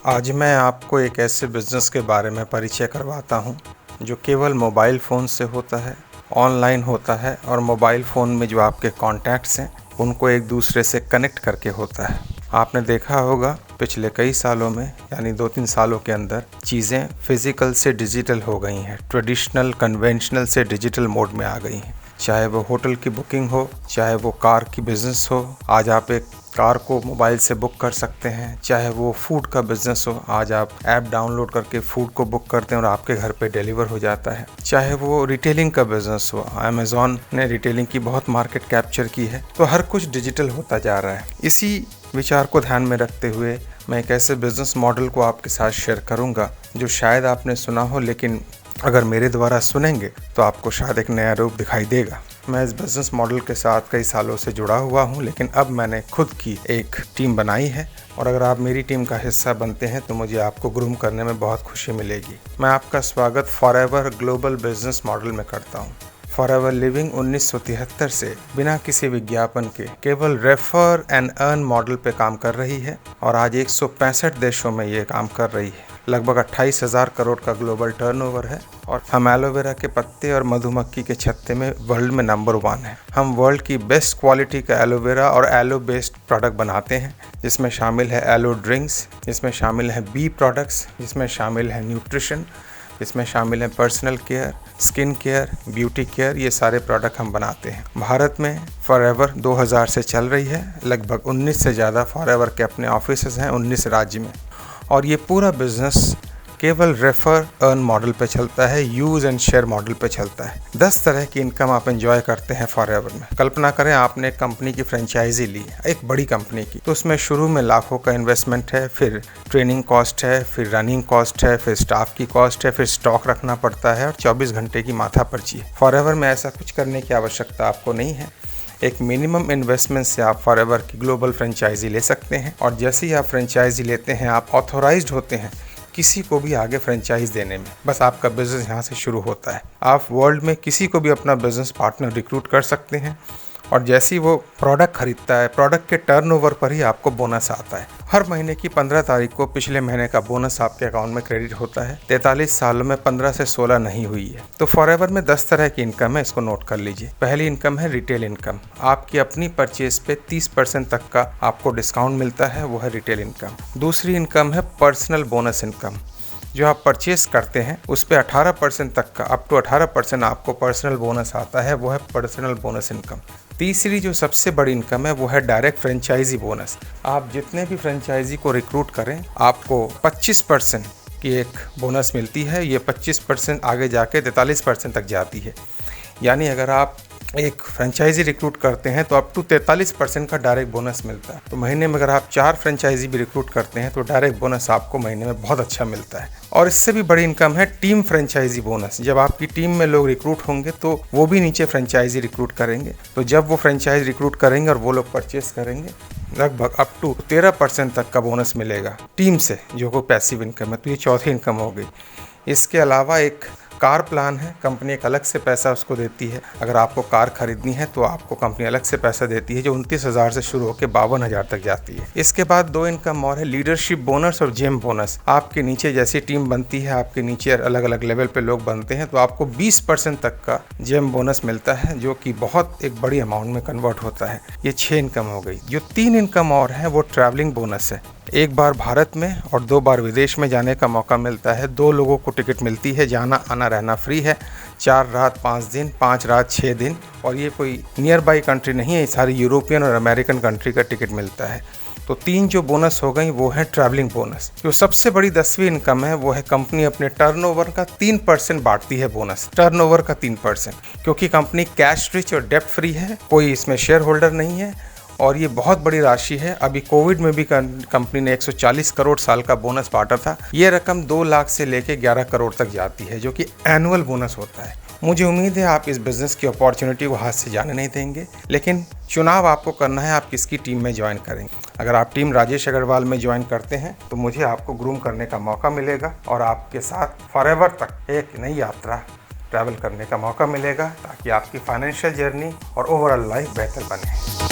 आज मैं आपको एक ऐसे बिज़नेस के बारे में परिचय करवाता हूँ जो केवल मोबाइल फ़ोन से होता है, ऑनलाइन होता है और मोबाइल फ़ोन में जो आपके कॉन्टैक्ट्स हैं उनको एक दूसरे से कनेक्ट करके होता है। आपने देखा होगा पिछले कई सालों में यानी 2-3 सालों के अंदर चीज़ें फ़िज़िकल से डिजिटल हो गई हैं, ट्रेडिशनल कन्वेंशनल से डिजिटल मोड में आ गई हैं। चाहे वो होटल की बुकिंग हो, चाहे वो कार की बिज़नेस हो, आज आप एक कार को मोबाइल से बुक कर सकते हैं। चाहे वो फूड का बिज़नेस हो, आज आप ऐप डाउनलोड करके फूड को बुक करते हैं और आपके घर पे डिलीवर हो जाता है। चाहे वो रिटेलिंग का बिज़नेस हो, अमेज़ॉन ने रिटेलिंग की बहुत मार्केट कैप्चर की है, तो हर कुछ डिजिटल होता जा रहा है। इसी विचार को ध्यान में रखते हुए मैं एक ऐसे बिज़नेस मॉडल को आपके साथ शेयर करूँगा जो शायद आपने सुना हो, लेकिन अगर मेरे द्वारा सुनेंगे तो आपको शायद एक नया रूप दिखाई देगा। मैं इस बिज़नेस मॉडल के साथ कई सालों से जुड़ा हुआ हूं, लेकिन अब मैंने खुद की एक टीम बनाई है और अगर आप मेरी टीम का हिस्सा बनते हैं तो मुझे आपको ग्रूम करने में बहुत खुशी मिलेगी। मैं आपका स्वागत फॉरएवर ग्लोबल बिज़नेस मॉडल में करता हूं। फॉरएवर लिविंग 1973 से बिना किसी विज्ञापन के केवल रेफर एंड अर्न मॉडल पे काम कर रही है और आज 165 देशों में ये काम कर रही है। लगभग 28,000 करोड़ का ग्लोबल टर्नओवर है और हम एलोवेरा के पत्ते और मधुमक्खी के छत्ते में वर्ल्ड में नंबर 1 है। हम वर्ल्ड की बेस्ट क्वालिटी का एलोवेरा और एलो बेस्ड प्रोडक्ट बनाते हैं, जिसमें शामिल है एलो ड्रिंक्स, जिसमें शामिल है बी प्रोडक्ट्स, जिसमें शामिल है न्यूट्रिशन, इसमें शामिल है personal care, skin care, beauty care. ये सारे प्रोडक्ट हम बनाते हैं। भारत में फॉरएवर 2000 से चल रही है। लगभग 19 से ज़्यादा फॉरएवर के अपने ऑफिसेज हैं 19 राज्य में और ये पूरा बिज़नेस केवल रेफर अर्न मॉडल पे चलता है, यूज़ एंड शेयर मॉडल पे चलता है। 10 तरह की इनकम आप एंजॉय करते हैं फॉरएवर में। कल्पना करें आपने एक कंपनी की फ्रेंचाइजी ली, एक बड़ी कंपनी की, तो उसमें शुरू में लाखों का इन्वेस्टमेंट है, फिर ट्रेनिंग कॉस्ट है, फिर रनिंग कॉस्ट है, फिर स्टाफ की कॉस्ट है, फिर स्टॉक रखना पड़ता है और 24 घंटे की माथा पर्ची है। फॉरएवर में ऐसा कुछ करने की आवश्यकता आपको नहीं है। एक मिनिमम इन्वेस्टमेंट से आप फॉरएवर की ग्लोबल फ्रेंचाइजी ले सकते हैं और जैसे ही आप फ्रेंचाइजी लेते हैं आप ऑथोराइज्ड होते हैं किसी को भी आगे फ्रेंचाइज देने में। बस आपका बिज़नेस यहाँ से शुरू होता है। आप वर्ल्ड में किसी को भी अपना बिज़नेस पार्टनर रिक्रूट कर सकते हैं और जैसे ही वो प्रोडक्ट खरीदता है, प्रोडक्ट के टर्नओवर पर ही आपको बोनस आता है। हर महीने की 15 तारीख को पिछले महीने का बोनस आपके अकाउंट में क्रेडिट होता है। 43 सालों में 15 से 16 नहीं हुई है। तो फॉरएवर में 10 तरह की इनकम है, इसको नोट कर लीजिए। पहली इनकम है रिटेल इनकम। आपकी अपनी परचेज पे 30% तक का आपको डिस्काउंट मिलता है, वो है रिटेल इनकम। दूसरी इनकम है पर्सनल बोनस इनकम। जो आप परचेस करते हैं उस पर 18% तक का, अप टू 18% आपको पर्सनल बोनस आता है, वो है पर्सनल बोनस इनकम। तीसरी जो सबसे बड़ी इनकम है वो है डायरेक्ट फ्रेंचाइजी बोनस। आप जितने भी फ्रेंचाइजी को रिक्रूट करें आपको 25% की एक बोनस मिलती है। ये 25% आगे जाके 43% तक जाती है। यानी अगर आप एक फ्रेंचाइजी रिक्रूट करते हैं तो अप टू 43% का डायरेक्ट बोनस मिलता है। तो महीने में अगर आप 4 फ्रेंचाइजी भी रिक्रूट करते हैं तो डायरेक्ट बोनस आपको महीने में बहुत अच्छा मिलता है। और इससे भी बड़ी इनकम है टीम फ्रेंचाइजी बोनस। जब आपकी टीम में लोग रिक्रूट होंगे तो वो भी नीचे फ्रेंचाइजी रिक्रूट करेंगे, तो जब वो फ्रेंचाइज रिक्रूट करेंगे और वो लोग परचेस करेंगे लगभग अप टू 13% तक का बोनस मिलेगा टीम से, जो कोई पैसिव इनकम है। तो ये चौथी इनकम हो गई। इसके अलावा एक कार प्लान है, कंपनी एक अलग से पैसा उसको देती है। अगर आपको कार खरीदनी है तो आपको कंपनी अलग से पैसा देती है, जो 29,000 से शुरू होकर 52,000 तक जाती है। इसके बाद 2 इनकम और है, लीडरशिप बोनस और जेम बोनस। आपके नीचे जैसी टीम बनती है, आपके नीचे अलग अलग लेवल पे लोग बनते हैं, तो आपको 20% तक का जेम बोनस मिलता है, जो कि बहुत एक बड़ी अमाउंट में कन्वर्ट होता है। ये 6 इनकम हो गई। जो 3 इनकम और है वो ट्रैवलिंग बोनस है। एक बार भारत में और 2 बार विदेश में जाने का मौका मिलता है। 2 लोगों को टिकट मिलती है, जाना आना रहना फ्री है। 4 रात 5 दिन, 5 रात 6 दिन। और ये कोई नियर बाई कंट्री नहीं है, सारी यूरोपियन और अमेरिकन कंट्री का टिकट मिलता है। तो 3 जो बोनस हो गई वो है ट्रैवलिंग बोनस। जो सबसे बड़ी 10वीं इनकम है वो है कंपनी अपने टर्नओवर का 3% बांटती है बोनस, टर्नओवर का 3%। क्योंकि कंपनी कैश रिच और डेप्ट फ्री है, कोई इसमें शेयर होल्डर नहीं है और ये बहुत बड़ी राशि है। अभी कोविड में भी कंपनी ने 140 करोड़ साल का बोनस बांटा था। ये रकम 2 लाख से लेके 11 करोड़ तक जाती है, जो कि एनुअल बोनस होता है। मुझे उम्मीद है आप इस बिज़नेस की अपॉर्चुनिटी को हाथ से जाने नहीं देंगे, लेकिन चुनाव आपको करना है आप किसकी टीम में ज्वाइन करेंगे। अगर आप टीम राजेश अग्रवाल में ज्वाइन करते हैं तो मुझे आपको ग्रूम करने का मौका मिलेगा और आपके साथ फॉरएवर तक एक नई यात्रा ट्रैवल करने का मौका मिलेगा ताकि आपकी फाइनेंशियल जर्नी और ओवरऑल लाइफ बेहतर बने।